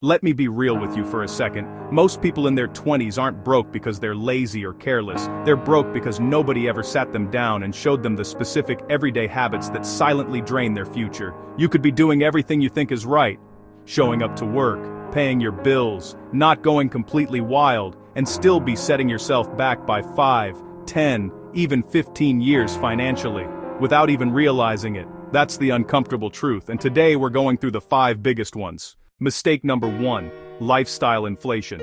Let me be real with you for a second. Most people in their 20s aren't broke because they're lazy or careless. They're broke because nobody ever sat them down and showed them the specific everyday habits that silently drain their future. You could be doing everything you think is right. Showing up to work, paying your bills, not going completely wild, and still be setting yourself back by 5, 10, even 15 years financially, without even realizing it. That's the uncomfortable truth, and today we're going through the 5 biggest ones. Mistake number 1, lifestyle inflation.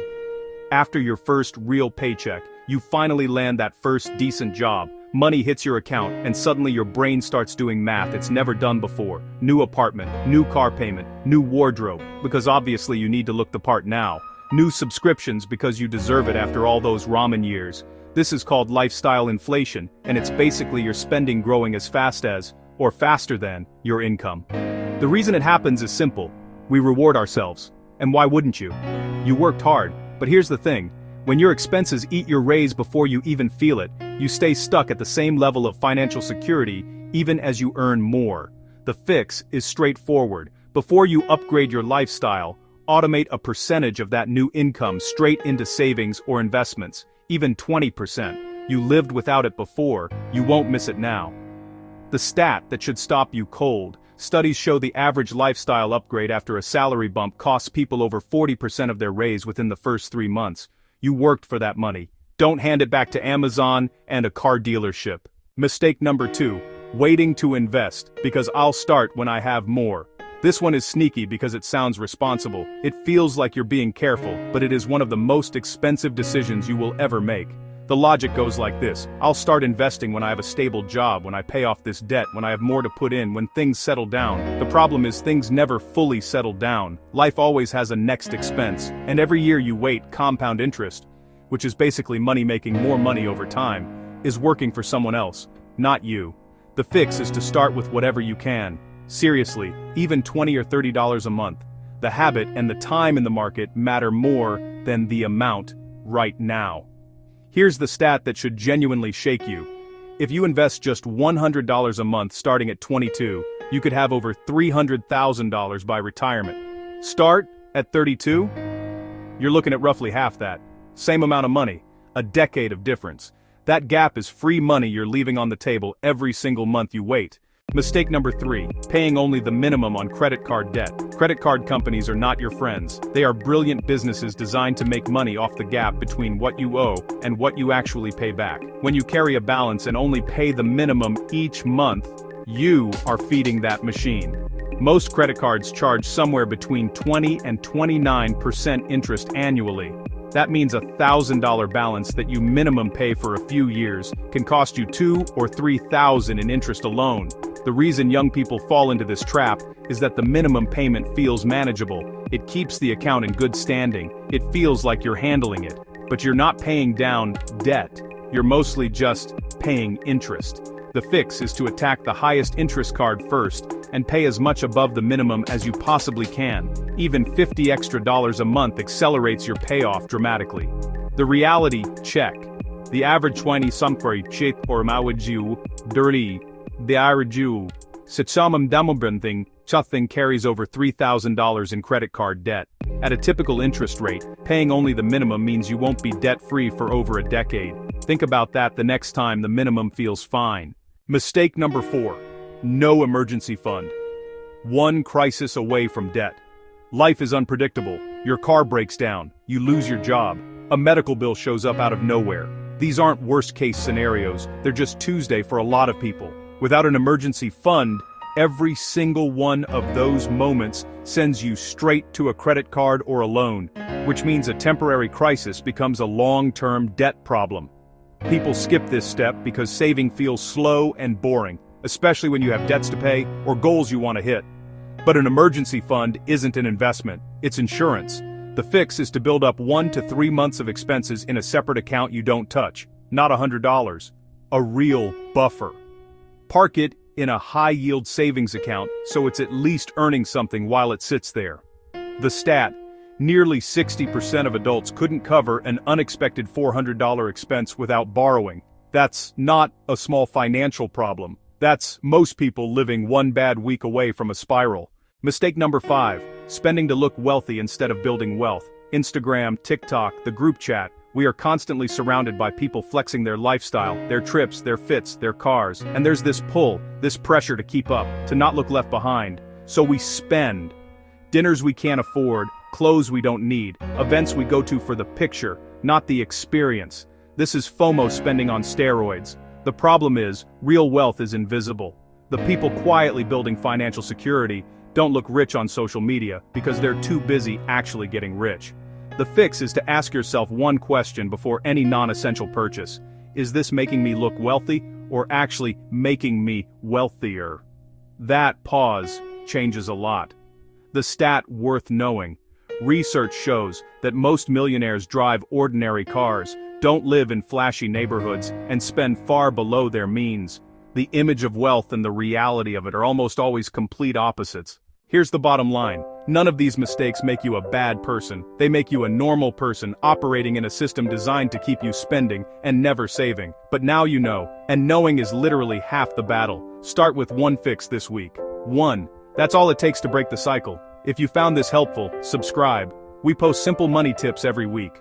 After your first real paycheck, you finally land that first decent job, money hits your account, and suddenly your brain starts doing math it's never done before. New apartment, new car payment, new wardrobe, because obviously you need to look the part now. New subscriptions because you deserve it after all those ramen years. This is called lifestyle inflation, and it's basically your spending growing as fast as, or faster than, your income. The reason it happens is simple. We reward ourselves. And why wouldn't you? You worked hard, but here's the thing. When your expenses eat your raise before you even feel it, you stay stuck at the same level of financial security even as you earn more. The fix is straightforward. Before you upgrade your lifestyle, automate a percentage of that new income straight into savings or investments, even 20%. You lived without it before, you won't miss it now. The stat that should stop you cold. Studies show the average lifestyle upgrade after a salary bump costs people over 40% of their raise within the first 3 months. You worked for that money. Don't hand it back to Amazon and a car dealership. Mistake number 2, waiting to invest, because I'll start when I have more. This one is sneaky because it sounds responsible. It feels like you're being careful, but it is one of the most expensive decisions you will ever make. The logic goes like this: I'll start investing when I have a stable job, when I pay off this debt, when I have more to put in, when things settle down. The problem is things never fully settle down. Life always has a next expense, and every year you wait, compound interest, which is basically money making more money over time, is working for someone else, not you. The fix is to start with whatever you can. Seriously, even $20 or $30 a month. The habit and the time in the market matter more than the amount right now. Here's the stat that should genuinely shake you. If you invest just $100 a month starting at 22, you could have over $300,000 by retirement. Start at 32? You're looking at roughly half that. Same amount of money, a decade of difference. That gap is free money you're leaving on the table every single month you wait. Mistake number 3, paying only the minimum on credit card debt. Credit card companies are not your friends. They are brilliant businesses designed to make money off the gap between what you owe and what you actually pay back. When you carry a balance and only pay the minimum each month, you are feeding that machine. Most credit cards charge somewhere between 20 and 29% interest annually. That means a $1,000 balance that you minimum pay for a few years can cost you $2,000 or $3,000 in interest alone. The reason young people fall into this trap is that the minimum payment feels manageable. It keeps the account in good standing. It feels like you're handling it. But you're not paying down debt. You're mostly just paying interest. The fix is to attack the highest interest card first and pay as much above the minimum as you possibly can. Even $50 extra a month accelerates your payoff dramatically. The reality check. The average 20-something chip or mawajiu dirty. The average Sitsamam damobenthing chuthing carries over $3,000 in credit card debt. At a typical interest rate, paying only the minimum means you won't be debt-free for over a decade. Think about that the next time the minimum feels fine. Mistake number 4. No emergency fund. One crisis away from debt. Life is unpredictable. Your car breaks down. You lose your job. A medical bill shows up out of nowhere. These aren't worst-case scenarios. They're just Tuesday for a lot of people. Without an emergency fund, every single one of those moments sends you straight to a credit card or a loan, which means a temporary crisis becomes a long-term debt problem. People skip this step because saving feels slow and boring, especially when you have debts to pay or goals you want to hit. But an emergency fund isn't an investment, it's insurance. The fix is to build up 1 to 3 months of expenses in a separate account you don't touch, not $100. A real buffer. Park it in a high-yield savings account so it's at least earning something while it sits there. The stat: nearly 60% of adults couldn't cover an unexpected $400 expense without borrowing. That's not a small financial problem. That's most people living one bad week away from a spiral. Mistake number 5, spending to look wealthy instead of building wealth. Instagram, TikTok, the group chat. We are constantly surrounded by people flexing their lifestyle, their trips, their fits, their cars, and there's this pull, this pressure to keep up, to not look left behind. So we spend. Dinners we can't afford, clothes we don't need, events we go to for the picture, not the experience. This is FOMO spending on steroids. The problem is, real wealth is invisible. The people quietly building financial security don't look rich on social media because they're too busy actually getting rich. The fix is to ask yourself one question before any non-essential purchase. Is this making me look wealthy, or actually making me wealthier? That pause changes a lot. The stat worth knowing. Research shows that most millionaires drive ordinary cars, don't live in flashy neighborhoods, and spend far below their means. The image of wealth and the reality of it are almost always complete opposites. Here's the bottom line. None of these mistakes make you a bad person. They make you a normal person operating in a system designed to keep you spending and never saving. But now you know, and knowing is literally half the battle. Start with one fix this week. 1. That's all it takes to break the cycle. If you found this helpful, subscribe. We post simple money tips every week.